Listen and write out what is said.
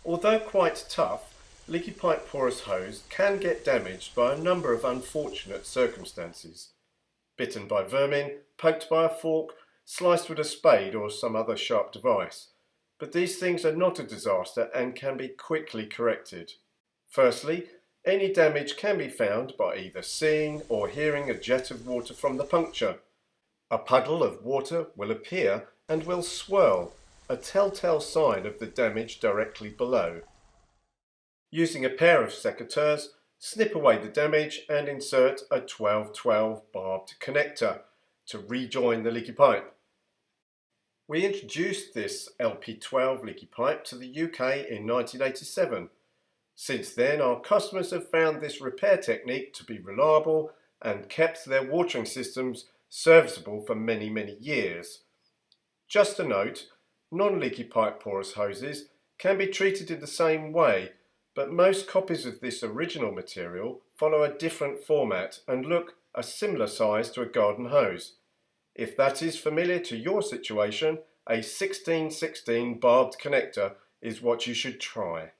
Although quite tough, leaky pipe porous hose can get damaged by a number of unfortunate circumstances. Bitten by vermin, poked by a fork, sliced with a spade or some other sharp device. But these things are not a disaster and can be quickly corrected. Firstly, any damage can be found by either seeing or hearing a jet of water from the puncture. A puddle of water will appear and will swirl, a telltale sign of the damage directly below. Using a pair of secateurs, snip away the damage and insert a 12-12 barbed connector to rejoin the leaky pipe. We introduced this LP12 leaky pipe to the UK in 1987. Since then, our customers have found this repair technique to be reliable and kept their watering systems serviceable for many years. Just a note, non-leaky pipe porous hoses can be treated in the same way, but most copies of this original material follow a different format and look a similar size to a garden hose. If that is familiar to your situation, a 16-16 barbed connector is what you should try.